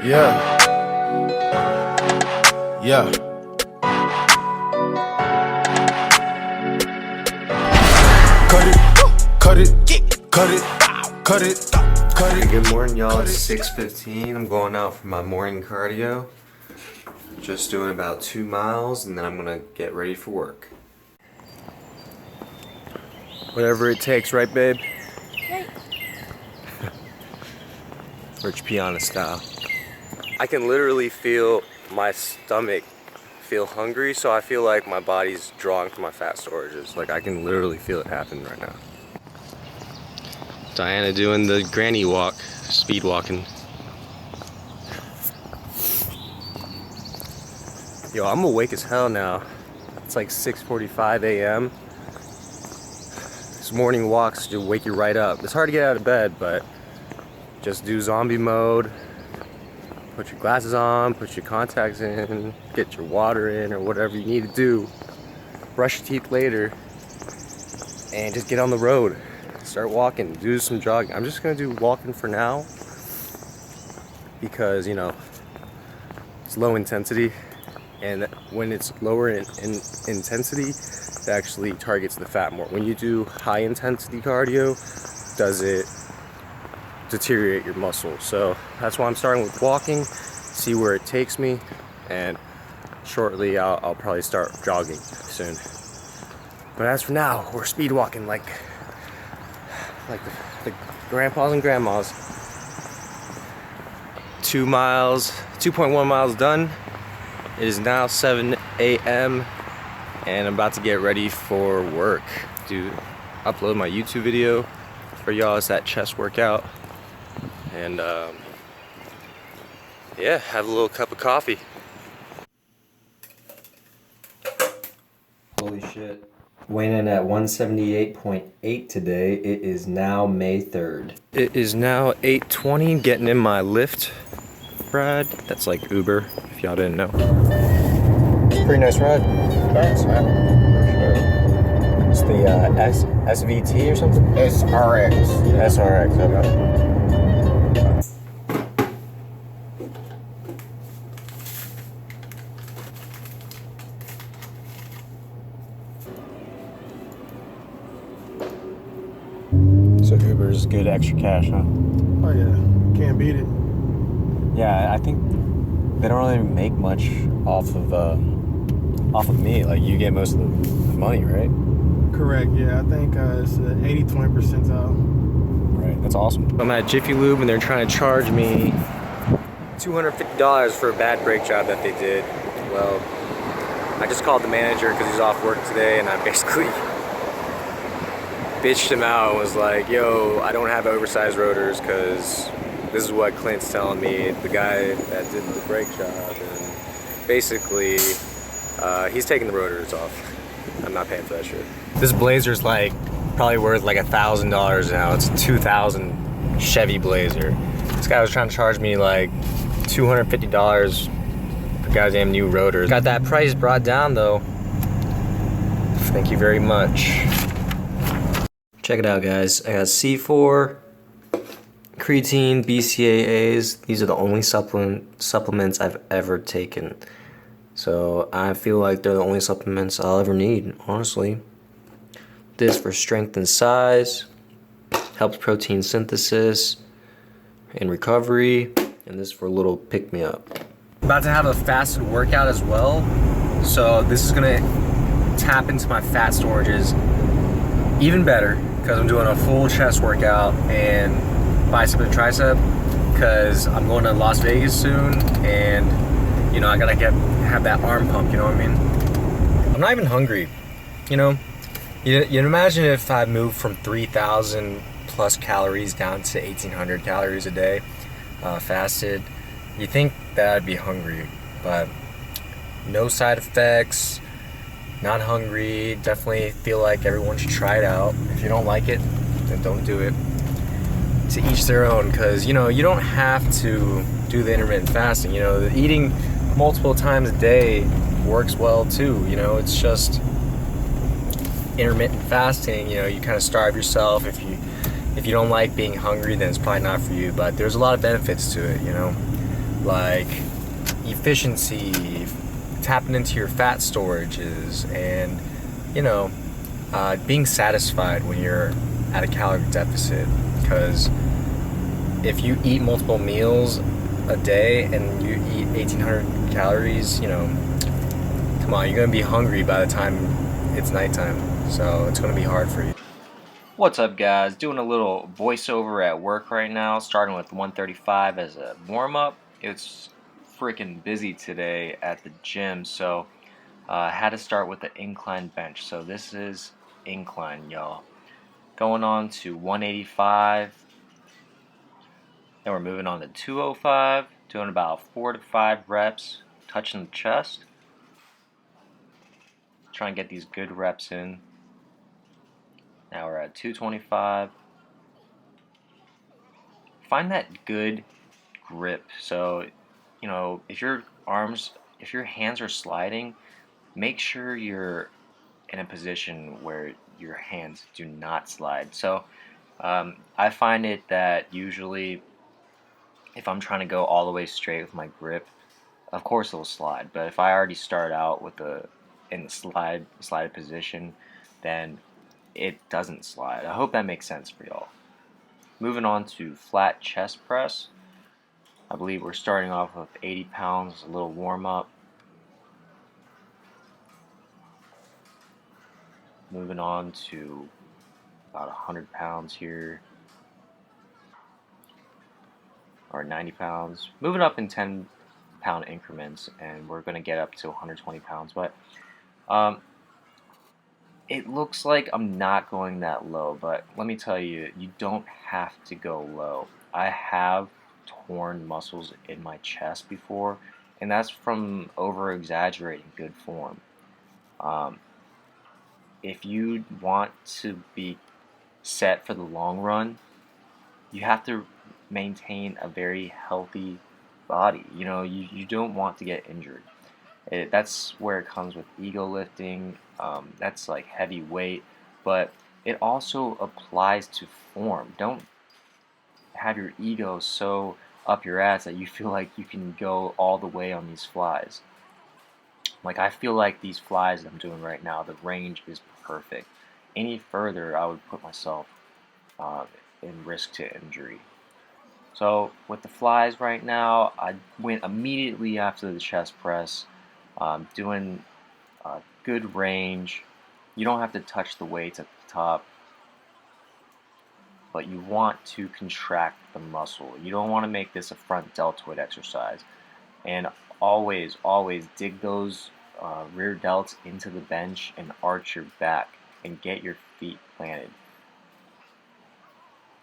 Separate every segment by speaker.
Speaker 1: Yeah. Yeah. Cut it, cut it, cut it, cut it, cut it.
Speaker 2: Good morning, y'all. It's 6:15. I'm going out for my morning cardio. Just doing about 2 miles, and then I'm gonna get ready for work. Whatever it takes, right, babe?
Speaker 3: Right.
Speaker 2: Rich Piana style. I can literally feel my stomach feel hungry, so I feel like my body's drawing from my fat storages. Like I can literally feel it happen right now. Diana doing the granny walk, speed walking. Yo, I'm awake as hell now. It's like 6:45 a.m. These morning walks just wake you right up. It's hard to get out of bed, but just do zombie mode. Put your glasses on, put your contacts in, get your water in, or whatever you need to do. Brush your teeth later, and just get on the road. Start walking, do some jogging. I'm just gonna do walking for now because, you know, it's low intensity, and when it's lower in intensity, it actually targets the fat more. When you do high intensity cardio, does it deteriorate your muscle? So that's why I'm starting with walking, see where it takes me, and shortly I'll probably start jogging soon. But as for now, we're speed walking like the grandpas and grandmas. 2 miles, 2.1 miles done. It is now 7 a.m. and I'm about to get ready for work. Upload my YouTube video for y'all. It's that chest workout. And yeah, have a little cup of coffee. Holy shit. Weighing in at 178.8 today. It is now May 3rd. It is now 8:20, getting in my Lyft ride. That's like Uber, if y'all didn't know. Pretty nice ride.
Speaker 4: Thanks, man. For sure.
Speaker 2: It's the SVT or something?
Speaker 4: SRX.
Speaker 2: SRX, okay. So Uber's good extra cash, huh?
Speaker 4: Oh yeah, can't beat it.
Speaker 2: Yeah, I think they don't really make much off of me. Like you get most of the money, right?
Speaker 4: Correct. Yeah, I think it's 80-20 percentile.
Speaker 2: Right. That's awesome. I'm at Jiffy Lube and they're trying to charge me $250 for a bad brake job that they did. Well, I just called the manager because he's off work today, and I basically bitched him out and was like, yo, I don't have oversized rotors because this is what Clint's telling me, the guy that did the brake job, and basically he's taking the rotors off. I'm not paying for that shit. This Blazer's like probably worth like $1,000 now. It's a 2000 Chevy Blazer. This guy was trying to charge me like $250 for goddamn new rotors. Got that price brought down though. Thank you very much. Check it out, guys. I got C4, Creatine, BCAAs. These are the only supplements I've ever taken. So I feel like they're the only supplements I'll ever need, honestly. This for strength and size, helps protein synthesis and recovery, and this for a little pick-me-up. About to have a fasted workout as well, so this is gonna tap into my fat storages even better, because I'm doing a full chest workout and bicep and tricep, because I'm going to Las Vegas soon, and you know, I gotta have that arm pump, you know what I mean? I'm not even hungry, you know? You imagine if I moved from 3,000 plus calories down to 1,800 calories a day, fasted. You think that I'd be hungry, but no side effects, not hungry. Definitely feel like everyone should try it out. If you don't like it, then don't do it. To each their own, because you know, you don't have to do the intermittent fasting. You know, eating multiple times a day works well too. You know, it's just intermittent fasting. You know, you kind of starve yourself. If you don't like being hungry, then it's probably not for you, but there's a lot of benefits to it, you know. like efficiency, tapping into your fat storages, and being satisfied when you're at a calorie deficit. Because if you eat multiple meals a day and you eat 1,800 calories, come on, you're gonna be hungry by the time it's nighttime. So it's gonna be hard for you. What's up, guys? Doing a little voiceover at work right now, starting with 135 as a warm-up. It's freaking busy today at the gym, so I had to start with the incline bench. So this is incline, y'all. Going on to 185. Then we're moving on to 205, doing about 4 to 5 reps, touching the chest. Try and get these good reps in. Now we're at 225. Find that good grip. So, if your hands are sliding, make sure you're in a position where your hands do not slide. So, I find it that usually if I'm trying to go all the way straight with my grip, of course it'll slide. But if I already start out in the slide position, then it doesn't slide. I hope that makes sense for y'all. Moving on to flat chest press. I believe we're starting off with 80 pounds, a little warm up. Moving on to about 100 pounds here, or 90 pounds. Moving up in 10-pound increments, and we're going to get up to 120 pounds. But it looks like I'm not going that low, but let me tell you, you don't have to go low. I have torn muscles in my chest before, and that's from over exaggerating good form. If you want to be set for the long run, you have to maintain a very healthy body. You don't want to get injured. That's where it comes with ego lifting. That's like heavy weight, but it also applies to form. Don't have your ego so up your ass that you feel like you can go all the way on these flies. Like, I feel like these flies that I'm doing right now, the range is perfect. Any further, I would put myself in risk to injury. So with the flies right now, I went immediately after the chest press, doing good range. You don't have to touch the weights at the top, but you want to contract the muscle. You don't want to make this a front deltoid exercise. And always dig those rear delts into the bench and arch your back and get your feet planted.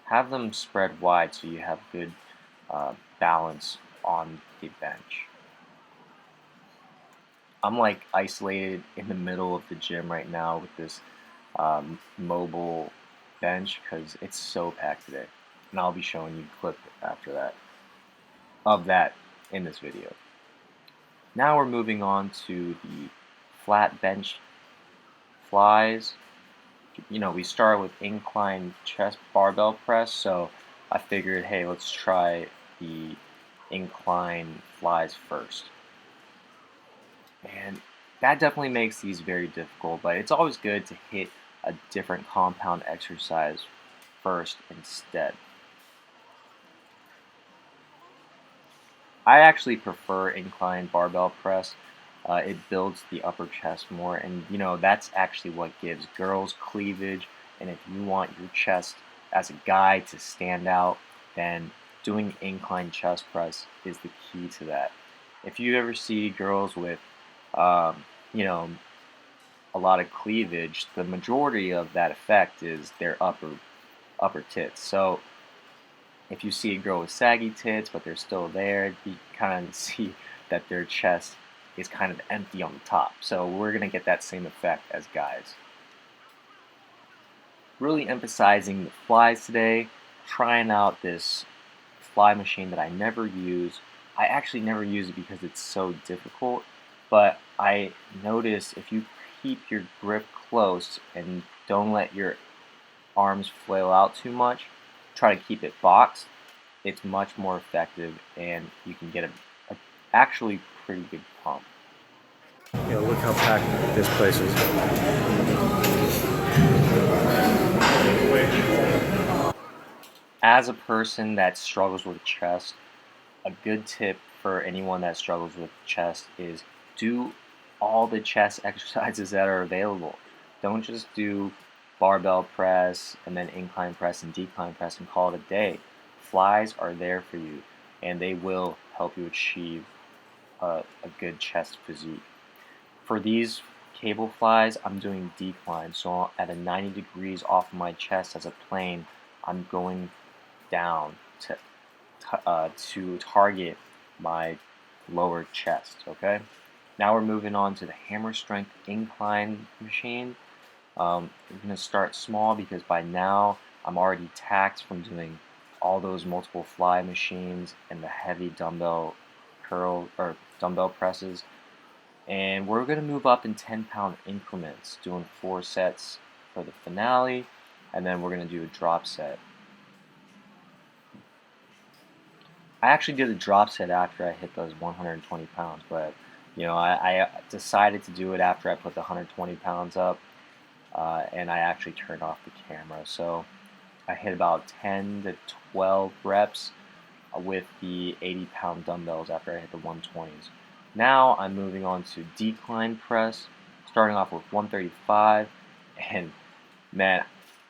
Speaker 2: Have them spread wide so you have good balance on the bench. I'm like isolated in the middle of the gym right now with this mobile bench because it's so packed today. And I'll be showing you a clip after that of that in this video. Now we're moving on to the flat bench flies. We start with incline chest barbell press, so I figured, hey, let's try the incline flies first. And that definitely makes these very difficult, but it's always good to hit a different compound exercise first instead. I actually prefer incline barbell press. It builds the upper chest more, and that's actually what gives girls cleavage. And if you want your chest as a guy to stand out, then doing incline chest press is the key to that. If you ever see girls with a lot of cleavage, the majority of that effect is their upper tits. So if you see a girl with saggy tits but they're still there, you kind of see that their chest is kind of empty on the top. So we're going to get that same effect as guys. Really emphasizing the flies today, trying out this fly machine that I never use. I actually never use it because it's so difficult, but I notice if you keep your grip close and don't let your arms flail out too much, try to keep it boxed, it's much more effective and you can get a actually pretty big pump. Look how packed this place is. As a person that struggles with chest, a good tip for anyone that struggles with chest is do all the chest exercises that are available. Don't just do barbell press and then incline press and decline press and call it a day. Flies are there for you, and they will help you achieve a good chest physique. For these cable flies, I'm doing decline, so at a 90 degrees off my chest as a plane, I'm going down to target my lower chest. Okay. Now we're moving on to the hammer strength incline machine. We're going to start small because by now I'm already taxed from doing all those multiple fly machines and the heavy dumbbell dumbbell presses. And we're going to move up in 10-pound increments, doing 4 sets for the finale, and then we're going to do a drop set. I actually did a drop set after I hit those 120 pounds, but I decided to do it after I put the 120 pounds up, and I actually turned off the camera. So I hit about 10 to 12 reps with the 80-pound dumbbells after I hit the 120s. Now I'm moving on to decline press, starting off with 135, and man,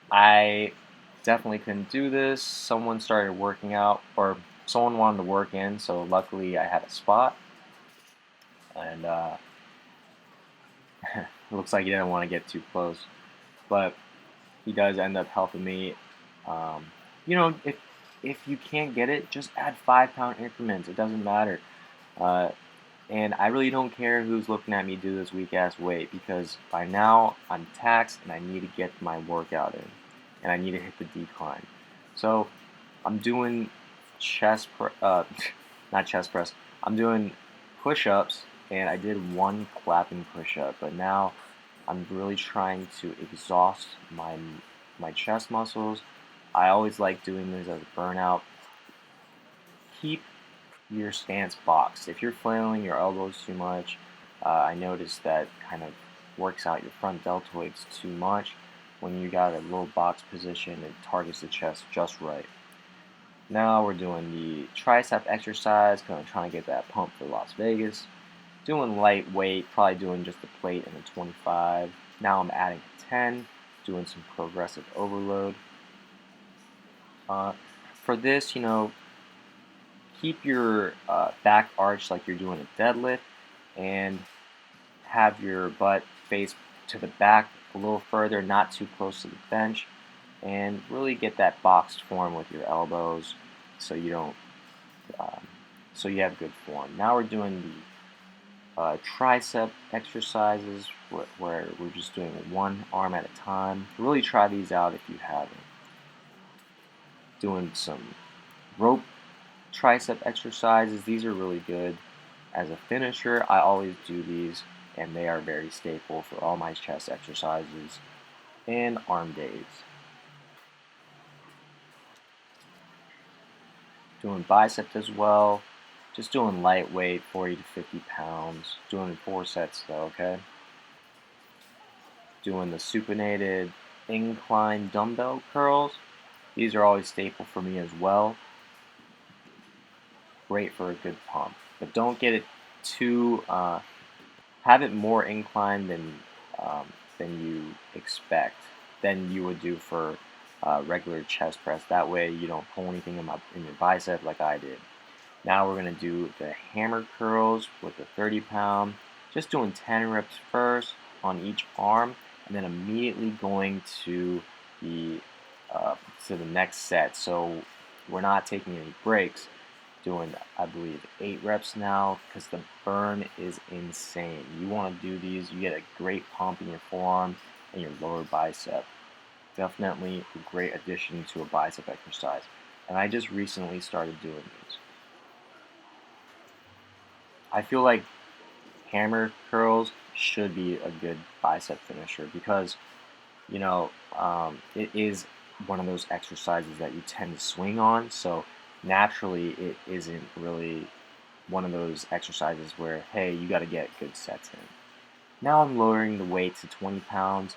Speaker 2: I definitely couldn't do this. Someone started working out, or someone wanted to work in, so luckily I had a spot, and it looks like he didn't want to get too close, but he does end up helping me. If you can't get it, just add 5-pound increments. It doesn't matter. And I really don't care who's looking at me do this weak-ass weight, because by now I'm taxed and I need to get my workout in. And I need to hit the decline. So I'm doing not chest press. I'm doing push-ups, and I did one clapping push-up. But now I'm really trying to exhaust my chest muscles. I always like doing this as a burnout. Keep your stance boxed. If you're flailing your elbows too much, I noticed that kind of works out your front deltoids too much. When you got a little box position, it targets the chest just right. Now we're doing the tricep exercise, kind of trying to get that pump for Las Vegas. Doing lightweight, probably doing just a plate and a 25. Now I'm adding a 10, doing some progressive overload. For this, keep your back arched like you're doing a deadlift, and have your butt face to the back a little further, not too close to the bench, and really get that boxed form with your elbows, so you don't, so you have good form. Now we're doing the tricep exercises, where we're just doing one arm at a time. Really try these out if you haven't. Doing some rope tricep exercises. These are really good as a finisher. I always do these, and they are very staple for all my chest exercises and arm days. Doing biceps as well. Just doing lightweight, 40 to 50 pounds. Doing 4 sets though, okay? Doing the supinated incline dumbbell curls. These are always staple for me as well. Great for a good pump, but don't get it too. Have it more inclined than you expect, than you would do for regular chest press. That way you don't pull anything in your bicep like I did. Now we're gonna do the hammer curls with the 30-pound. Just doing 10 reps first on each arm, and then immediately going to the next set. So we're not taking any breaks. Doing, I believe, 8 reps now, because the burn is insane. You want to do these, you get a great pump in your forearm and your lower bicep. Definitely a great addition to a bicep exercise. And I just recently started doing these. I feel like hammer curls should be a good bicep finisher, because it is one of those exercises that you tend to swing on, so naturally it isn't really
Speaker 3: one of those exercises where, hey, you got to get good sets in. Now I'm lowering the weight to 20 pounds,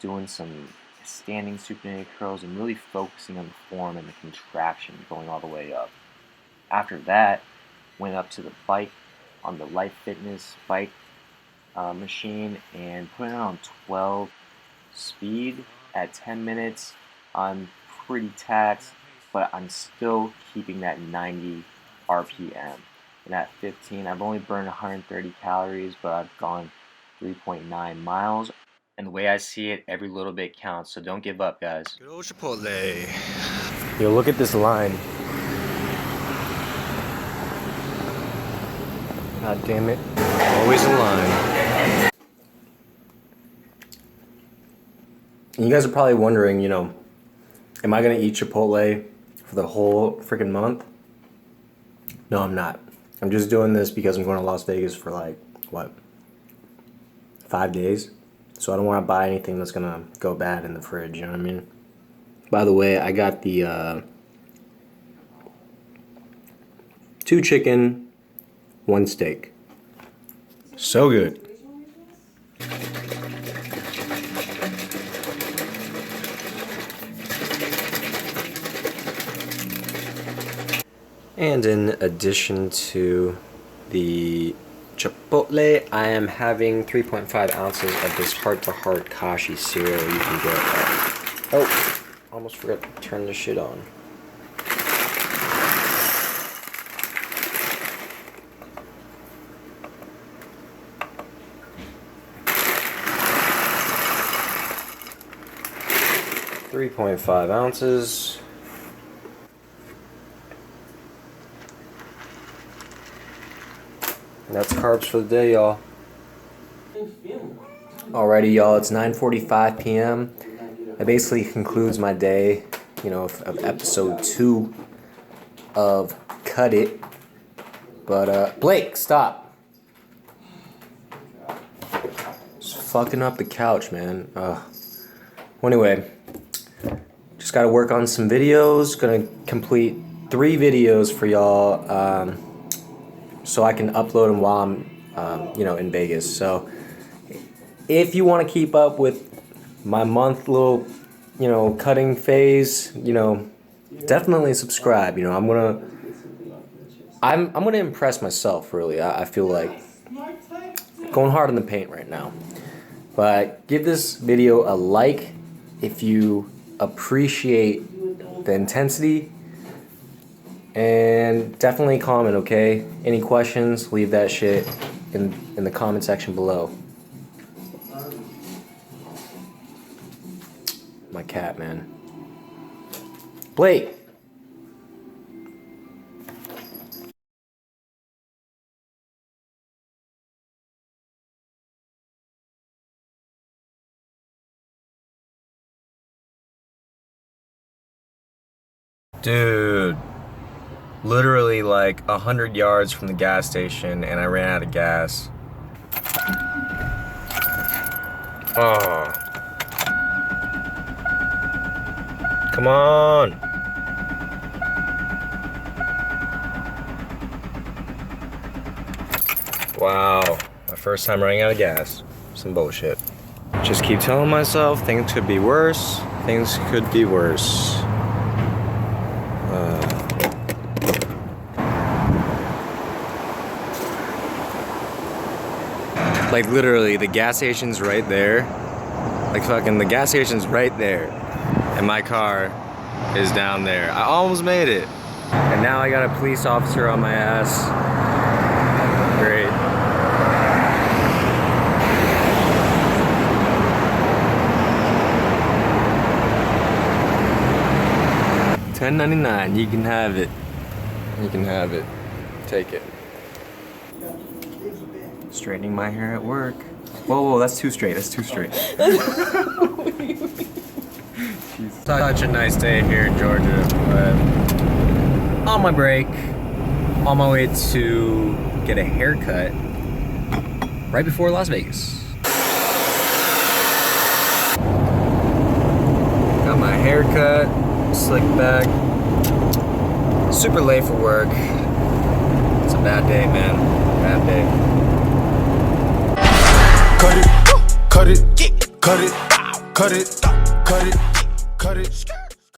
Speaker 3: doing some standing supinated curls and really focusing on the form and the contraction going all the way up. After that, went up to the bike on the Life Fitness bike machine and put it on 12 speed at 10 minutes. I'm pretty taxed, but I'm still keeping that 90 RPM. And at 15, I've only burned 130 calories, but I've gone 3.9 miles. And the way I see it, every little bit counts, so don't give up, guys.
Speaker 2: Good old Chipotle. Yo, look at this line. God damn it. Always in line. You guys are probably wondering, you know, am I gonna eat Chipotle for the whole freaking month? No, I'm not. I'm just doing this because I'm going to Las Vegas for like, what, 5 days? So I don't want to buy anything that's gonna go bad in the fridge, you know what I mean? By the way, I got the 2 chicken, 1 steak. So good. And in addition to the Chipotle, I am having 3.5 ounces of this heart-to-heart Kashi cereal you can get. Oh, almost forgot to turn this shit on. .5 ounces. And that's carbs for the day, y'all. Alrighty, y'all, it's 9:45 p.m. That basically concludes my day, you know, of episode 2 of Cut It. But, Blake, stop. Just fucking up the couch, man. Well, anyway, just gotta work on some videos. Gonna complete 3 videos for y'all, so I can upload them while I'm, you know, in Vegas. So if you want to keep up with my month little, you know, cutting phase, you know, definitely subscribe. You know, I'm gonna impress myself, really. I feel like going hard in the paint right now. But give this video a like if you appreciate the intensity. And definitely comment, okay? Any questions, leave that shit in the comment section below. My cat, man. Blake! Dude. Literally like 100 yards from the gas station and I ran out of gas. Oh. Come on. Wow. My first time running out of gas. Some bullshit. Just keep telling myself things could be worse. Things could be worse. Like literally, the gas station's right there. Like fucking, the gas station's right there. And my car is down there. I almost made it. And now I got a police officer on my ass. Great. $10.99, you can have it. You can have it. Take it. Straightening my hair at work. Whoa, that's too straight. That's too straight. Such a nice day here in Georgia. But on my break, on my way to get a haircut right before Las Vegas. Got my haircut, slicked back. Super late for work. It's a Bad day, man. Bad day.
Speaker 1: Cut it, cut it, cut it, cut it, cut it, cut it.